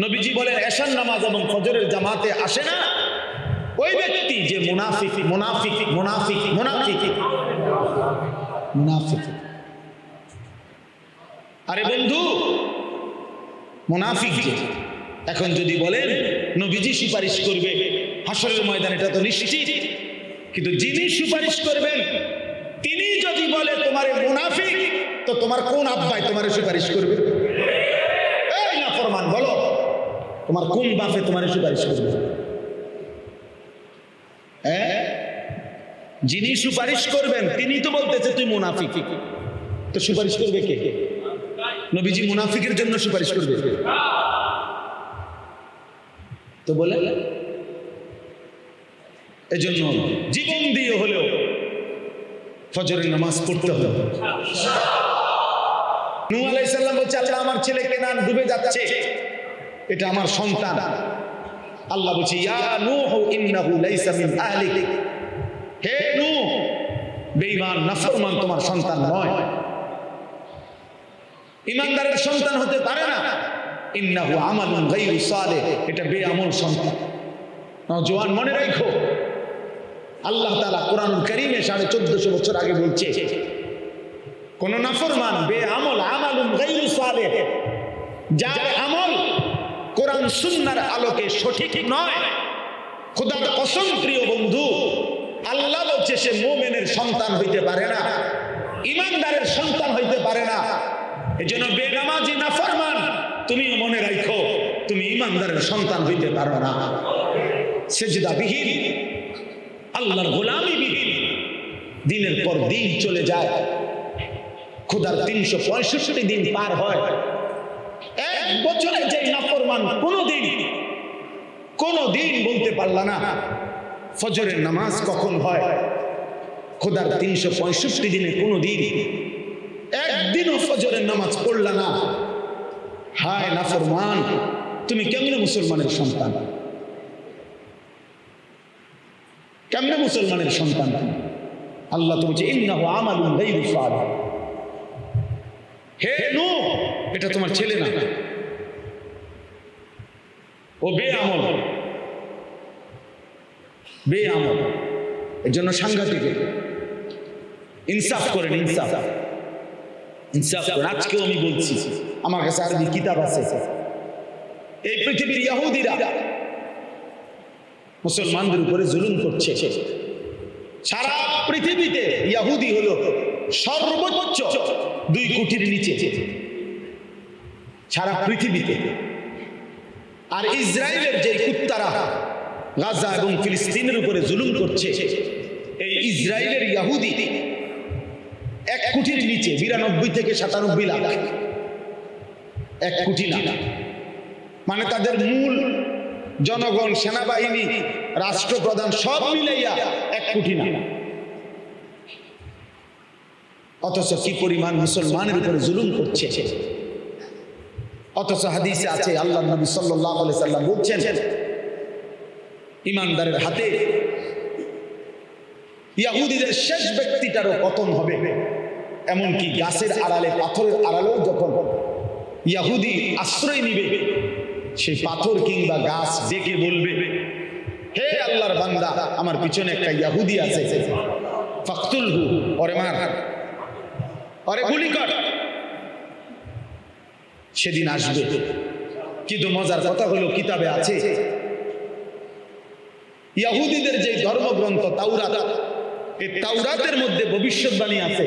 নবীজি বলেন এশার নামাজ এবং ফজরের জামাতে আসে না ওই ব্যক্তি যে মুনাফিক মুনাফিক মুনাফিক মুনাফিক মুনাফিক। আরে বন্ধু, মুনাফিক যে এখন যদি বলেন নবীজি সুপারিশ করবে হাসরের ময়দানে, এটা তো নিশ্চিত, কিন্তু যিনি সুপারিশ করবেন তিনি যদি বলে তোমারে মুনাফিক, তো তোমার কোন আব্বাই তোমারে সুপারিশ করবে? এই নাফরমান, বলো তোমার কোন বাপে তোমারে সুপারিশ করবে? হ্যাঁ, যিনি সুপারিশ করবেন তিনি তো বলতেছে তুই মুনাফিক, তো সুপারিশ করবে কে? নবীজি মুনাফিকের জন্য সুপারিশ করবে? তো বলে এজন্য জীবন দিয়ে হলেও ফজরের নামাজ পড়তে হবে। নূহ আলাইহিস সালাম বলছে আল্লাহ আমার ছেলে কেনান ডুবে যাচ্ছে, এটা আমার সন্তান। আল্লাহ বলছে ইয়া নূহ ইন্নাহু লাইসা মিন আহলিক, হে নূহ বেঈমান নাফরমান তোমার সন্তান নয়, ঈমানদারের সন্তান হতে পারে না। ইন্নাহু আমালুন গায়রু সালিহ, এটা বেআমল সন্তান। নওজোয়ান মনে রাখো, আল্লাহ তাআলা কোরআনুল কারীমে 1450 বছর আগে বলছে কোন নাফরমান বেআমল আমালুন গায়রু সালিহ, যার আমল কোরআন সুন্নাহর আলোকে সঠিক নয়, খোদার কসম প্রিয় বন্ধু, আল্লাহ বলছে সে মুমিনের সন্তান হইতে পারে না, ঈমানদারের সন্তান হইতে পারে না। এজন্য বেনামাজি নাফরমান তুমিও মনে রাখো তুমি ঈমানদারের সন্তান হইতে পারো না। সেজদাবিহীন আল্লাহর গোলামিবিহীন দিনের পর দিন চলে যায়, খোদার 365 দিন পার হয়, এক বছরে যে নাফরমান কোনদিন বলতে পারলা না ফজরের নামাজ কখন হয়। খোদার 365 দিনে কোনদিন একদিনও ফজরের নামাজ পড়লা না। হায় নাফরমান, তুমি কেমনে মুসলমানের সন্তান? কেমনে মুসলমানের সন্তান? আল্লাহ তো বলছে ইন্নাহু আমালুন গায়রু সালিহ, হে নূহ এটা তোমার ছেলে না, ও বেআমল, বেআমল। এর জন্য সাংঘাতিক, ইনসাফ করেন, ইনসাফ করেন। আজকেও আমি বলছি, আমার কাছে আরবি কিতাব আছে, এই পৃথিবীর ইহুদিরা মুসলমানদের উপরে জুলুম করছে। সারা পৃথিবীতে ইহুদি হলো সর্বোচ্চ 2 কোটির নিচে সারা পৃথিবীতে। আর ইসরায়েলের যে কুত্তারা গাজা এবং ফিলিস্তিনের উপরে জুলুম করছে, এই ইসরায়েলের ইহুদি 1 কোটির নিচে, 92 থেকে 97 লাখ, 1 কোটি না। মানে তাদের মূল জনগণ, সেনাবাহিনী, রাষ্ট্রপ্রধান সব মিলাইয়া 1 কোটি না। অথচ কি পরিমাণ মুসলমানের উপরে জুলুম করছে। অথচ হাদিসে আছে আল্লাহর নবী সাল্লাল্লাহু আলাইহি সাল্লাম বলছেন ঈমানদারের হাতে ইহুদিদের শেষ ব্যক্তিটারও পতন হবে। এমনকি গাছের আড়ালে, পাথরের আড়ালেও যখন ইহুদি আশ্রয় নিবে, সেই পাথর কিংবা গাছ ডেকে বলবে হে আল্লাহর বান্দা, আমার পিছনে একটা ইহুদি আছে, ফাকতুলহু, ওরে মার, ওরে গুলি কর। সেদিন আসবে। কিন্তু মজার কথা হলো কিতাবে আছে ইহুদিদের যে ধর্মগ্রন্থ তাওরাত, এই তাওরাতের মধ্যে ভবিষ্যৎবাণী আছে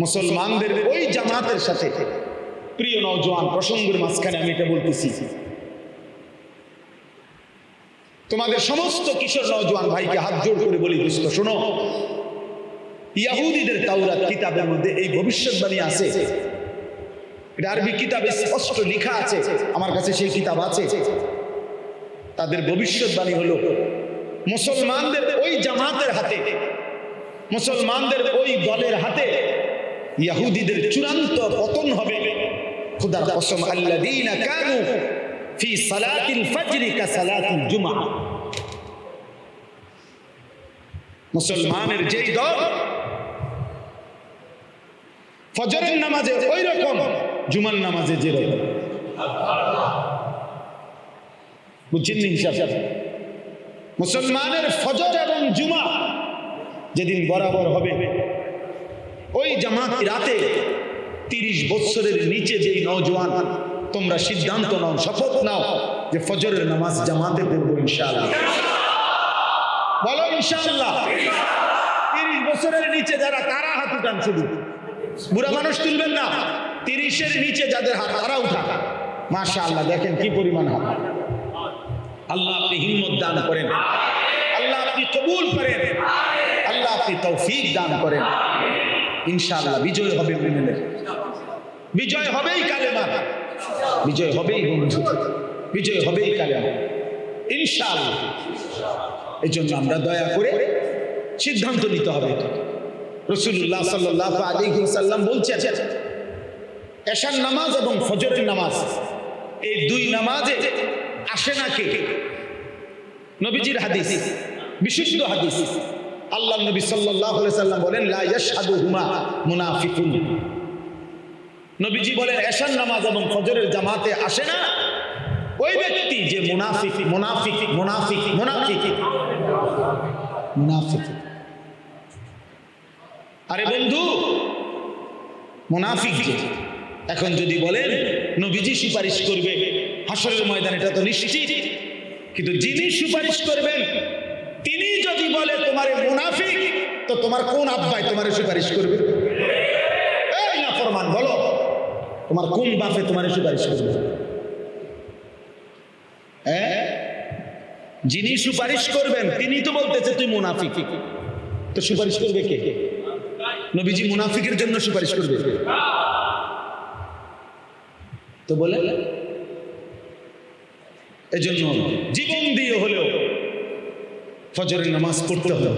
মুসলমানদের ওই জামাতের সাথে। প্রিয় নওজোয়ান, প্রসঙ্গের মাঝখানে আমি এটা বলতেছি, তোমাদের সমস্ত কিশোর নওজোয়ান ভাইকে হাত জোড় করে বলি, দোস্ত শোনো, ইহুদিদের তাওরাত কিতাবের মধ্যে এই ভবিষ্যৎবাণী আছে। এটা আরবি কিতাবে স্পষ্ট লেখা আছে, আমার কাছে সেই কিতাব আছে। তাদের ভবিষ্যৎবাণী হলো মুসলমানদের ওই জামাতের হাতে, মুসলমানদের ওই দলের হাতে ইহুদিদের চূড়ান্ত পতন হবে। খোদার কসম, আল্লাযীনা কানু ফি সালাতিল ফজর কা সালাতিল জুমআ, মুসলমানের যেই দল ফজরের নামাজে ওই রকম, জুমার নামাজে যেরকম। বুঝছেন নি হিসাব? মুসলমানের ফজর এবং জুমা যেদিন বরাবর হবে, ওই জামাত রাতে 30 বছরের নিচে যেই নওজোয়ান, তোমরা সিদ্ধান্ত নাও, শপথ নাও যে ফজরের নামাজ জামাতে পড়বো ইনশাআল্লাহ। বলো ইনশাআল্লাহ। 30 বছরের নিচে যারা, তারা হাত উঠান, শুধু বুড়া মানুষ তুলবেন না। 30-এর নিচে যাদের হাত, তারা উঠা। মাশাআল্লাহ, দেখেন কি পরিমাণ হাত। আল্লাহ আপনি হিম্মত দান করেন, আল্লাহ আপনি কবুল করেন, আল্লাহ আপনি তৌফিক দান করেন। ইনশাআল্লাহ বিজয় হবে মুমিনের, বিজয় হবেই কালেমা, বিজয় হবেই বন্ধু, বিজয় হবেই কালেমা ইনশাআল্লাহ। এই জন্য আমরা দয়া করে সিদ্ধান্ত নিতে হবে। রাসূলুল্লাহ সাল্লাল্লাহু আলাইহি ওয়াসাল্লাম বলছেন, এশার নামাজ এবং ফজরের নামাজ, এই দুই নামাজে আসে না কে? নবীজির হাদিস, বিশুদ্ধ হাদিস। আল্লাহ নবী সাল্লাল্লাহু আলাইহি ওয়াসাল্লাম বলেন, লা ইয়াশহাদুহুমা মুনাফিকুন। নবীজি বলেন, এশার নামাজ এবং ফজরের জামাতে আসে না ওই ব্যক্তি যে মুনাফিক, মুনাফিক, মুনাফিক, মুনাফিক, মুনাফিক। আরে বন্ধু, মুনাফিক যে, এখন যদি বলেন নবীজি সুপারিশ করবে হাসরের ময়দানে, এটা তো নিশ্চিত। কিন্তু যিনি সুপারিশ করবেন তিনি যদি বলে তোমারে মুনাফিক, তো তোমার কোন আব্বাই তোমারে সুপারিশ করবে? এই নাফরমান, বলো তোমার কোন বাপে তোমারে সুপারিশ করবে? যিনি সুপারিশ করবেন তিনি তো বলতেছে তুই মুনাফিক, তো সুপারিশ করবে কে? নবীজি মুনাফিকের জন্য সুপারিশ করবে? তো বলে, এজন্য জীবন দিয়ে হলেও ফজরের নামাজ পড়তে হবে।